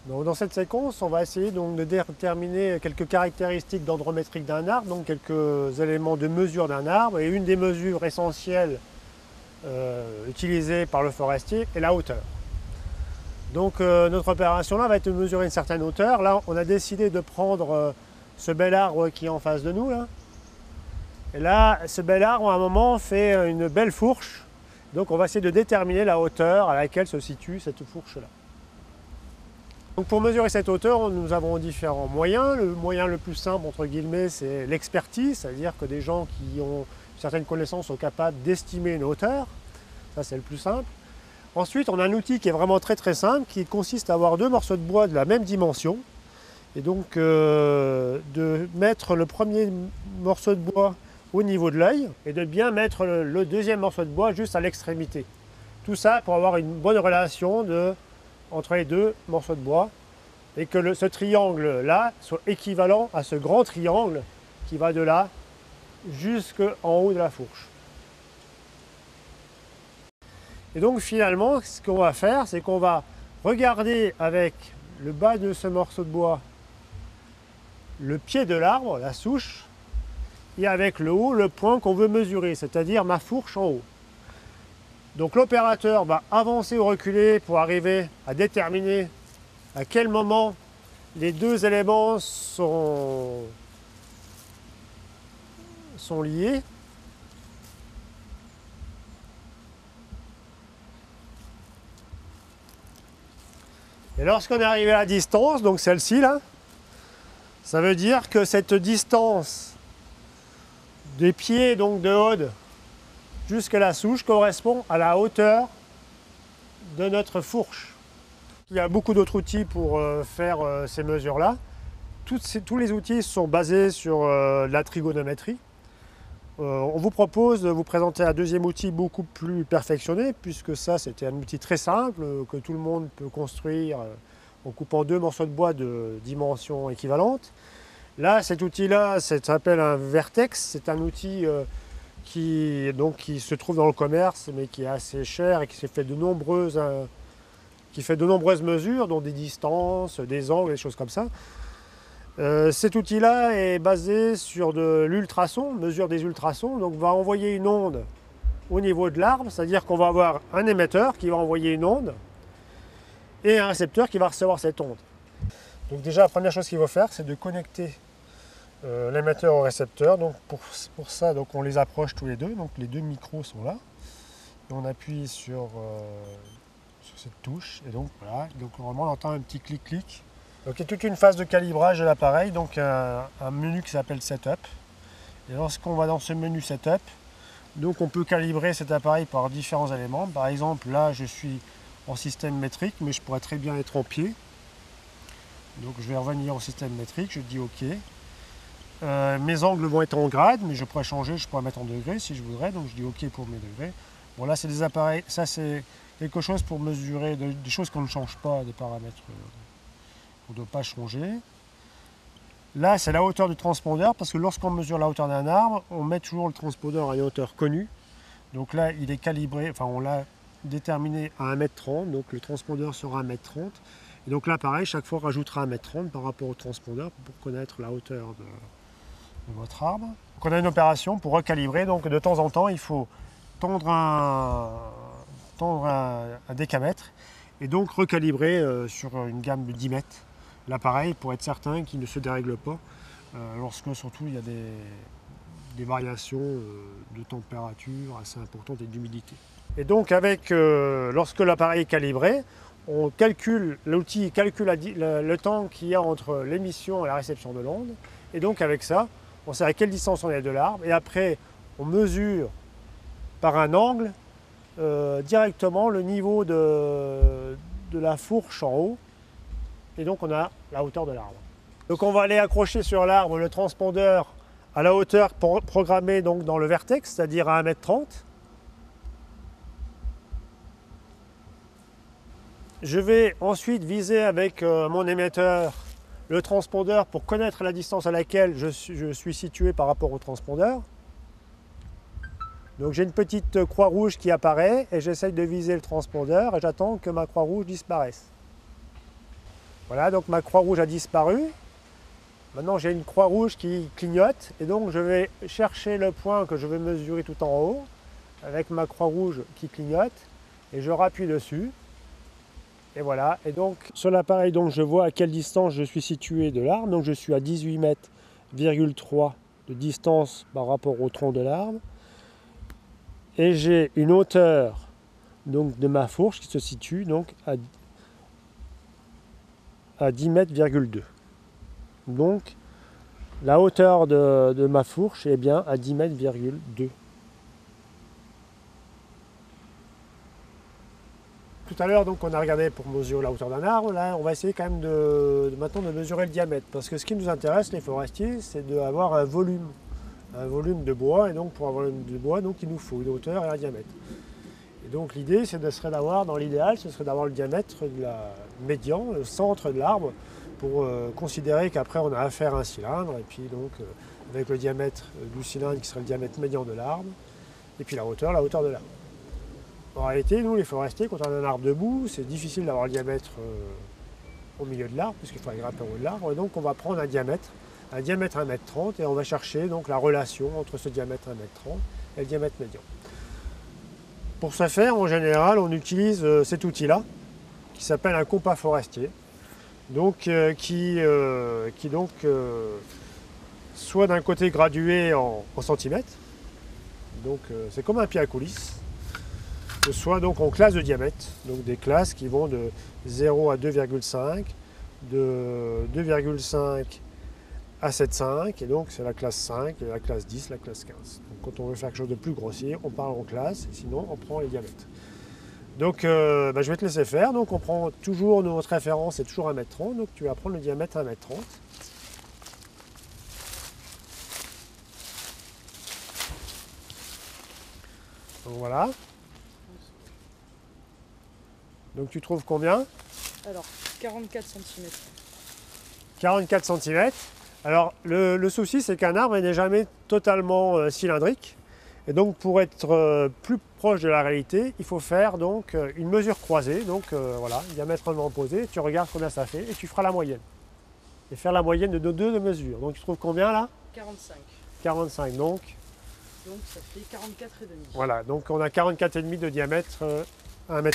Donc, dans cette séquence, on va essayer donc de déterminer quelques caractéristiques dendrométriques d'un arbre, donc quelques éléments de mesure d'un arbre. Et une des mesures essentielles utilisées par le forestier est la hauteur. Donc notre opération là va être de mesurer une certaine hauteur. Là, on a décidé de prendre ce bel arbre qui est en face de nous là. Et là, ce bel arbre, à un moment, fait une belle fourche. Donc on va essayer de déterminer la hauteur à laquelle se situe cette fourche-là. Donc pour mesurer cette hauteur, nous avons différents moyens. Le moyen le plus simple, entre guillemets, c'est l'expertise, c'est-à-dire que des gens qui ont certaines connaissances sont capables d'estimer une hauteur. Ça, c'est le plus simple. Ensuite, on a un outil qui est vraiment très simple, qui consiste à avoir deux morceaux de bois de la même dimension. Et donc de mettre le premier morceau de bois au niveau de l'œil et de bien mettre le deuxième morceau de bois juste à l'extrémité. Tout ça pour avoir une bonne relation entre les deux morceaux de bois et que ce triangle-là soit équivalent à ce grand triangle qui va de là jusqu'en haut de la fourche. Et donc finalement, ce qu'on va faire, c'est qu'on va regarder avec le bas de ce morceau de bois le pied de l'arbre, la souche, et avec le haut, le point qu'on veut mesurer, c'est-à-dire ma fourche en haut. Donc l'opérateur va avancer ou reculer pour arriver à déterminer à quel moment les deux éléments sont liés. Et lorsqu'on est arrivé à la distance, donc celle-ci là, ça veut dire que cette distance des pieds donc de Aude jusqu'à la souche correspond à la hauteur de notre fourche. Il y a beaucoup d'autres outils pour faire ces mesures-là. Tous les outils sont basés sur la trigonométrie. On vous propose de vous présenter un deuxième outil beaucoup plus perfectionné, puisque ça c'était un outil très simple que tout le monde peut construire en coupant deux morceaux de bois de dimensions équivalentes. Là, cet outil-là, ça s'appelle un vertex. C'est un outil qui se trouve dans le commerce, mais qui est assez cher et qui fait de nombreuses mesures, dont des distances, des angles, des choses comme ça. Cet outil-là est basé sur de l'ultrason, mesure des ultrasons, donc on va envoyer une onde au niveau de l'arbre, c'est-à-dire qu'on va avoir un émetteur qui va envoyer une onde et un récepteur qui va recevoir cette onde. Donc déjà, la première chose qu'il faut faire, c'est de connecter l'émetteur au récepteur. Donc pour ça, donc on les approche tous les deux, donc les deux micros sont là. Et on appuie sur cette touche, et donc voilà, donc normalement on entend un petit clic-clic. Donc il y a toute une phase de calibrage de l'appareil, donc un menu qui s'appelle Setup. Et lorsqu'on va dans ce menu Setup, donc on peut calibrer cet appareil par différents éléments. Par exemple, là je suis en système métrique, mais je pourrais très bien être en pied. Donc je vais revenir au système métrique, je dis OK. Mes angles vont être en grade, mais je pourrais changer, je pourrais mettre en degrés si je voudrais, donc je dis OK pour mes degrés. Bon là c'est des appareils, ça c'est quelque chose pour mesurer des choses qu'on ne change pas, des paramètres qu'on ne doit pas changer. Là c'est la hauteur du transpondeur, parce que lorsqu'on mesure la hauteur d'un arbre, on met toujours le transpondeur à une hauteur connue. Donc là il est calibré, enfin on l'a déterminé à 1,30 m, donc le transpondeur sera 1,30 m. Et donc là pareil, chaque fois on rajoutera 1,30 m par rapport au transpondeur pour connaître la hauteur de votre arbre. Donc on a une opération pour recalibrer, donc de temps en temps il faut tendre un décamètre et donc recalibrer sur une gamme de 10 mètres l'appareil pour être certain qu'il ne se dérègle pas lorsque surtout il y a des variations de température assez importantes et d'humidité. Et donc lorsque l'appareil est calibré, l'outil calcule le temps qu'il y a entre l'émission et la réception de l'onde, et donc avec ça on sait à quelle distance on est de l'arbre, et après on mesure par un angle directement le niveau de la fourche en haut, et donc on a la hauteur de l'arbre. Donc on va aller accrocher sur l'arbre le transpondeur à la hauteur programmée donc dans le vertex, c'est-à-dire à 1,30 m. Je vais ensuite viser avec mon émetteur le transpondeur pour connaître la distance à laquelle je suis situé par rapport au transpondeur. Donc j'ai une petite croix rouge qui apparaît et j'essaye de viser le transpondeur et j'attends que ma croix rouge disparaisse. Voilà, donc ma croix rouge a disparu. Maintenant j'ai une croix rouge qui clignote et donc je vais chercher le point que je vais mesurer tout en haut avec ma croix rouge qui clignote et je rappuie dessus. Et voilà, et donc sur l'appareil donc je vois à quelle distance je suis situé de l'arbre. Donc je suis à 18 mètres, de distance par rapport au tronc de l'arbre. Et j'ai une hauteur donc, de ma fourche qui se situe donc à 10 mètres. Donc la hauteur de ma fourche est bien à 10 mètres. Tout à l'heure, donc, on a regardé pour mesurer la hauteur d'un arbre. Là, on va essayer quand même maintenant de mesurer le diamètre. Parce que ce qui nous intéresse, les forestiers, c'est d'avoir un volume de bois. Et donc, pour avoir un volume de bois, donc, il nous faut une hauteur et un diamètre. Et donc, l'idée, serait d'avoir, dans l'idéal, ce serait d'avoir le diamètre de la médian, le centre de l'arbre, pour considérer qu'après, on a affaire à un cylindre. Et puis, donc, avec le diamètre du cylindre qui serait le diamètre médian de l'arbre. Et puis, la hauteur de l'arbre. En réalité, nous, les forestiers, quand on a un arbre debout, c'est difficile d'avoir le diamètre au milieu de l'arbre, puisqu'il faudrait grimper au haut de l'arbre. Et donc, on va prendre un diamètre 1,30 m, et on va chercher donc la relation entre ce diamètre 1,30 m et le diamètre médian. Pour ce faire, en général, on utilise cet outil-là, qui s'appelle un compas forestier, donc, qui soit d'un côté gradué en centimètres, donc c'est comme un pied à coulisse, soit donc en classes de diamètre, donc des classes qui vont de 0 à 2,5, de 2,5 à 7,5, et donc c'est la classe 5, la classe 10, la classe 15. Donc quand on veut faire quelque chose de plus grossier, on parle en classe, sinon on prend les diamètres. Donc je vais te laisser faire, donc on prend toujours notre référence, c'est toujours 1,30 m, donc tu vas prendre le diamètre 1,30 m. Donc voilà. Donc tu trouves combien? Alors, 44 cm. 44 cm. Alors le souci, c'est qu'un arbre n'est jamais totalement cylindrique. Et donc pour être plus proche de la réalité, il faut faire donc une mesure croisée. Donc voilà, diamètrement opposé, tu regardes combien ça fait et tu feras la moyenne. Et faire la moyenne de deux mesures. Donc tu trouves combien là? 45. 45 donc. Donc ça fait 44,5. Voilà, donc on a 44,5 de diamètre à 1,30 m.